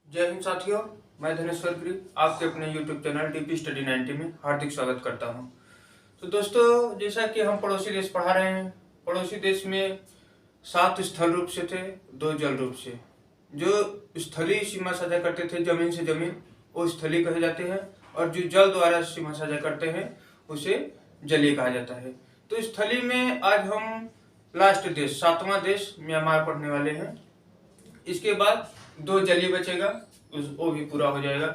जय हिंद साथियों, मैं धनेश्वर गिरी आपके अपने YouTube चैनल डीपी स्टडी 90 में हार्दिक स्वागत करता हूं। तो दोस्तों, जैसा कि हम पड़ोसी देश पढ़ा रहे हैं, पड़ोसी देश में 7 स्थल रूप से थे, 2 जल रूप से। जो स्थलीय सीमा साझा करते थे जमीन से जमीन, वो स्थलीय कहे जाते हैं, और जो जल द्वारा सीमा साझा करते हैं उसे जलीय कहा जाता है। तो स्थलीय में आज हम लास्ट देश, 7वां देश म्यांमार पढ़ने वाले हैं। इसके बाद 2 जलीय बचेगा, वो भी पूरा हो जाएगा।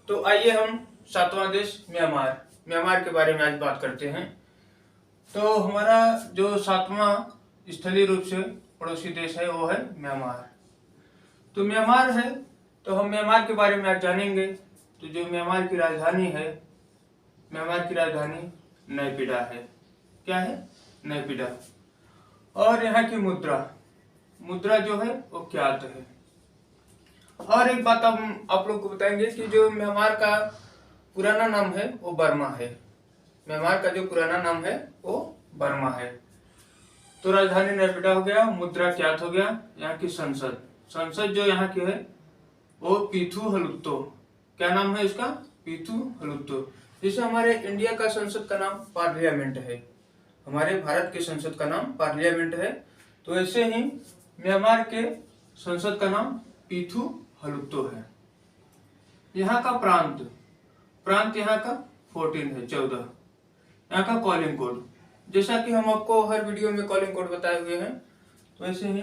तो आइए हम 7वां देश म्यांमार के बारे में आज बात करते हैं। तो हमारा जो 7वां स्थलीय रूप से पड़ोसी देश है वो है म्यांमार। तो म्यांमार है, तो हम म्यांमार के बारे में आज जानेंगे। तो जो म्यांमार की राजधानी है, म्यांमार की राजधानी नैपीडा है। क्या है? नैपीडा। और यहाँ की मुद्रा जो है वो क्यात है। और एक बात हम आप लोग को बताएंगे कि जो म्यांमार का पुराना नाम है वो बर्मा है। म्यांमार का जो पुराना नाम है वो बर्मा है। तो राजधानी नैपीडा हो गया, मुद्रा क्यात हो गया। यहाँ की संसद जो यहाँ की है वो पीथू हलुत्तो। क्या नाम है इसका? पीथू हलुत्तो। जैसे हमारे इंडिया का संसद का नाम पार्लियामेंट है, हमारे भारत के संसद का नाम पार्लियामेंट है, तो ऐसे ही म्यांमार के संसद का नाम पीथू हलुत्तो है। यहाँ का प्रांत यहाँ का 14 है, 14। यहाँ का कॉलिंग कोड, जैसा कि हम आपको हर वीडियो में कॉलिंग कोड बताए हुए हैं, तो ऐसे ही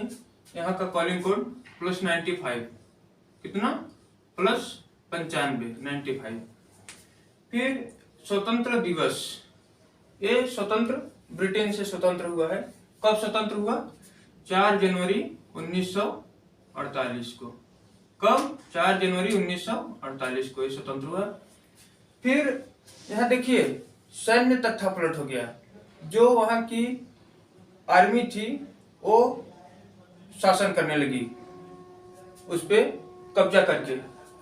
यहाँ का कॉलिंग कोड +95। कितना? +95, 95। फिर स्वतंत्र दिवस, ये स्वतंत्र ब्रिटेन से स्वतंत्र हुआ है। कब स्वतंत्र हुआ? 4 जनवरी 1948 को। कब? 4 जनवरी 1948 को ये स्वतंत्र हुआ। फिर यहाँ देखिए, सैन्य तख्तापलट हो गया। जो वहां की आर्मी थी वो शासन करने लगी, उस पे कब्जा करके।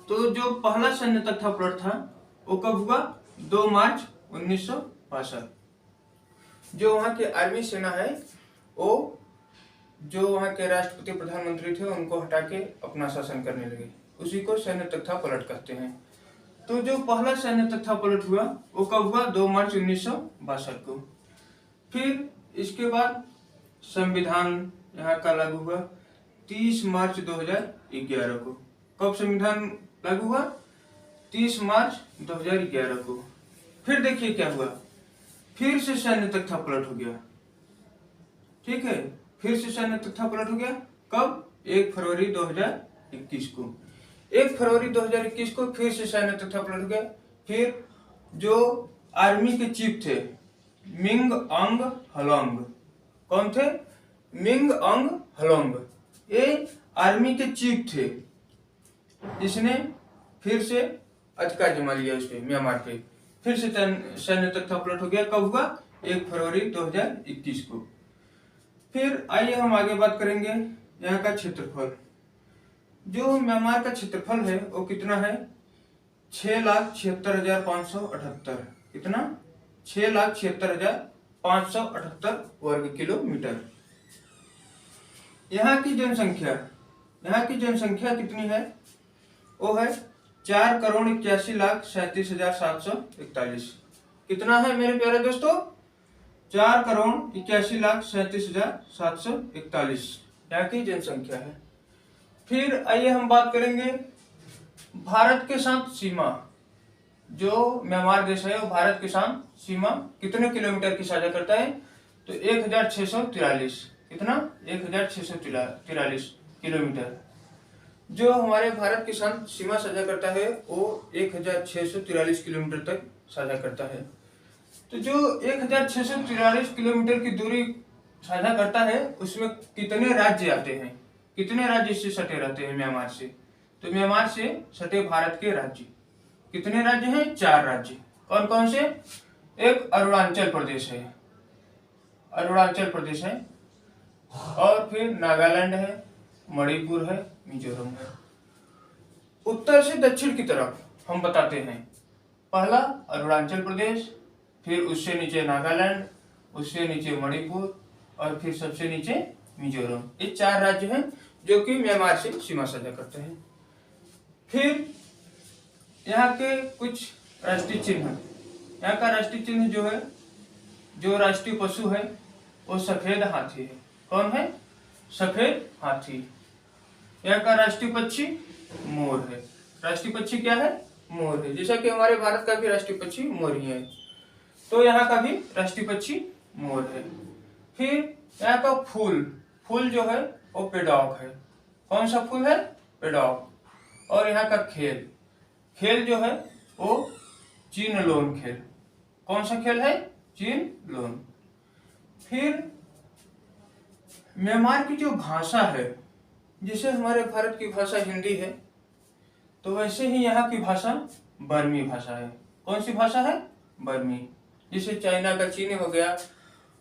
तो जो पहला सैन्य तख्तापलट था वो कब हुआ? 2 मार्च 1962। जो वहां की आर्मी सेना है वो, जो वहां के राष्ट्रपति प्रधानमंत्री थे, उनको हटा के अपना शासन करने लगे, उसी को सैन्य तख्तापलट कहते हैं। तो जो पहला सैन्य तख्तापलट हुआ वो कब हुआ? 2 मार्च 1962 को। फिर इसके बाद संविधान यहाँ का लागू हुआ 30 मार्च 2011 को। कब संविधान लागू हुआ? 30 मार्च 2011 को। फिर देखिए क्या हुआ, फिर से सैन्य तख्तापलट हो गया। ठीक है, फिर से सैन्य तख्तापलट हो गया। कब? 1 फरवरी 2021 को। 1 फरवरी 2021 को फिर से सैन्य तख्तापलट हो गया। फिर जो आर्मी के चीफ थे मिंग ऑन्ग हलौंग, कौन थे? मिंग ऑन्ग हलौंग, ये आर्मी के चीफ थे। इसने फिर से अधिकार जमा लिया उस पे, म्यांमार पे। फिर से सैन्य तख्तापलट हो गया। कब हुआ? 1 फरवरी 2021 को। फिर आइए हम आगे बात करेंगे यहाँ का क्षेत्रफल। जो म्यांमार का क्षेत्रफल है वो कितना है? 6,76,578। कितना? 6,76,578 वर्ग किलोमीटर। यहाँ की जनसंख्या कितनी है? वो है 4,81,37,741। कितना है मेरे प्यारे दोस्तों? 4,81,37,741 यहाँ की जनसंख्या है। फिर आइए हम बात करेंगे भारत के साथ सीमा। जो म्यांमार देश है वो भारत के साथ सीमा कितने किलोमीटर की साझा करता है? तो 1,643। कितना? 1,643 किलोमीटर। जो हमारे भारत के साथ सीमा साझा करता है वो 1,643 किलोमीटर तक साझा करता है। तो जो 1,643 किलोमीटर की दूरी साझा करता है उसमें कितने राज्य आते हैं? कितने राज्य इससे सटे रहते हैं म्यांमार से? तो म्यांमार से सटे भारत के राज्य कितने राज्य हैं? 4 राज्य। कौन कौन से? एक अरुणाचल प्रदेश है, और फिर नागालैंड है, मणिपुर है, मिजोरम है। उत्तर से दक्षिण की तरफ हम बताते हैं, पहला अरुणाचल प्रदेश, फिर उससे नीचे नागालैंड, उससे नीचे मणिपुर, और फिर सबसे नीचे मिजोरम। ये 4 राज्य हैं जो कि म्यांमार से सीमा साझा करते हैं। फिर यहाँ के कुछ राष्ट्रीय चिन्ह। यहाँ का राष्ट्रीय चिन्ह जो है, जो राष्ट्रीय पशु है वो सफेद हाथी है। कौन है? सफेद हाथी। यहाँ का राष्ट्रीय पक्षी मोर है। राष्ट्रीय पक्षी क्या है? मोर है। जैसा कि हमारे भारत का भी राष्ट्रीय पक्षी मोर ही है, तो यहाँ का भी राष्ट्रीय पक्षी मोर है। फिर यहाँ का फूल जो है वो पेडॉक है। कौन सा फूल है? पेडॉक। और यहाँ का खेल जो है वो चीन लोन खेल। कौन सा खेल है? चीन लोन। फिर म्यांमार की जो भाषा है, जैसे हमारे भारत की भाषा हिंदी है, तो वैसे ही यहाँ की भाषा बर्मी भाषा है। कौन सी भाषा है? बर्मी। जैसे चाइना का चीनी हो गया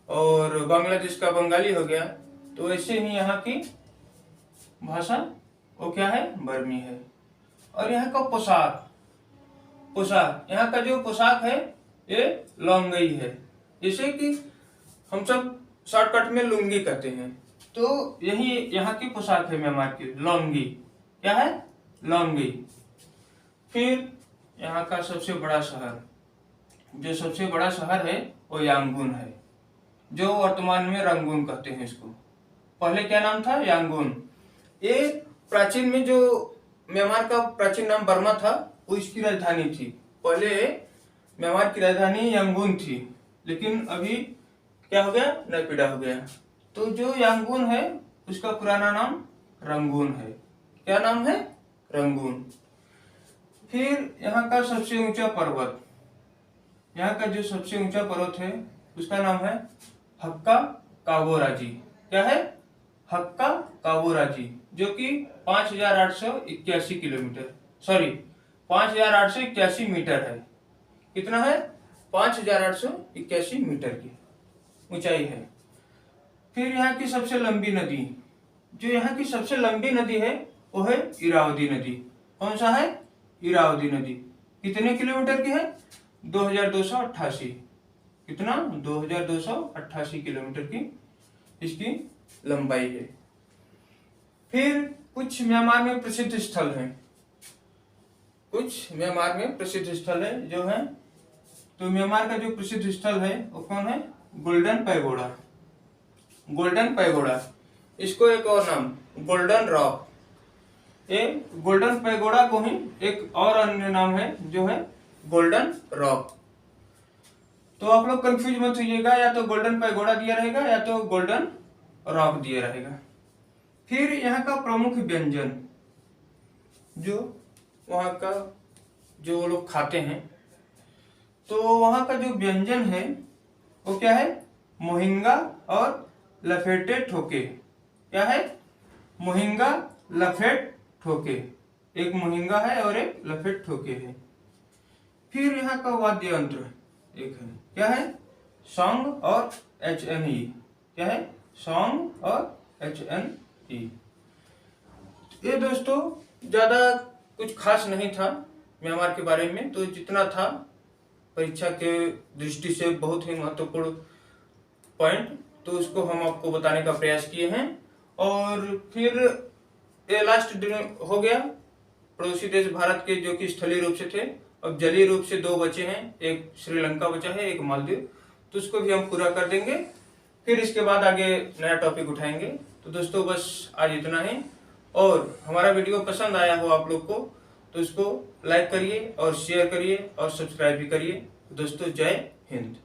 और बांग्लादेश का बंगाली हो गया, तो वैसे ही यहाँ की भाषा वो क्या है? बर्मी है। और यहाँ का पोशाक, यहाँ का जो पोशाक है ये लॉन्गई है। जैसे कि हम सब शॉर्टकट में लुंगी कहते हैं, तो यही यहाँ की पोशाक है म्यांमार की, लॉन्गी। क्या है? लॉन्गी। फिर यहाँ का सबसे बड़ा शहर, जो सबसे बड़ा शहर है वो यांगून है, जो वर्तमान में रंगून कहते हैं इसको। पहले क्या नाम था? यांगून। ये प्राचीन में जो म्यांमार का प्राचीन नाम बर्मा था, वो इसकी राजधानी थी। पहले म्यांमार की राजधानी यांगून थी, लेकिन अभी क्या हो गया? नयपीड़ा हो गया। तो जो यांगून है उसका पुराना नाम रंगून है। क्या नाम है? रंगून। फिर यहाँ का सबसे ऊंचा पर्वत, यहाँ का जो सबसे ऊंचा पर्वत है उसका नाम है हक्का काबोराजी। क्या है? हक्का काबोराजी, जो कि 5,881 किलोमीटर, सॉरी 5,881 मीटर है। कितना है? 5,881 मीटर की ऊंचाई है। फिर यहाँ की सबसे लंबी नदी, जो यहाँ की सबसे लंबी नदी है वो है इरावदी नदी। कौन सा है? इरावदी नदी। कितने किलोमीटर की है? 2,288। कितना? 2,288 किलोमीटर की इसकी लंबाई है। फिर कुछ म्यांमार में प्रसिद्ध स्थल हैं, कुछ म्यांमार में प्रसिद्ध स्थल है जो है, तो म्यांमार का जो प्रसिद्ध स्थल है वो कौन है? Golden pagoda. गोल्डन पैगोडा, इसको एक और नाम गोल्डन रॉक। ये गोल्डन पैगोडा को ही एक और अन्य नाम है जो है गोल्डन रॉक। तो आप लोग कंफ्यूज मत होइएगा, या तो गोल्डन पैगोडा दिया रहेगा या तो गोल्डन रॉक दिया रहेगा। फिर यहाँ का प्रमुख व्यंजन, जो वहाँ का जो वो लोग खाते हैं, तो वहाँ का जो व्यंजन है वो क्या है? मोहिंगा और लफेटे ठोके। क्या है? मोहिंगा लफेट ठोके। एक मोहिंगा है और एक लफेट ठोके है। फिर यहाँ का वाद्य यंत्र एक है, क्या है? सॉन्ग और HNE। क्या है? सॉन्ग और HNE। ये दोस्तों ज्यादा कुछ खास नहीं था म्यांमार के बारे में, तो जितना था परीक्षा के दृष्टि से बहुत ही महत्वपूर्ण पॉइंट, तो उसको हम आपको बताने का प्रयास किए हैं। और फिर ये लास्ट दिन हो गया पड़ोसी देश भारत के, जो कि स्थलीय रूप से थे। अब जलीय रूप से 2 बचे हैं, एक श्रीलंका बचा है, एक मालदीव, तो उसको भी हम पूरा कर देंगे। फिर इसके बाद आगे नया टॉपिक उठाएंगे। तो दोस्तों बस आज इतना ही, और हमारा वीडियो पसंद आया हो आप लोग को तो इसको लाइक करिए और शेयर करिए और सब्सक्राइब भी करिए। दोस्तों जय हिंद।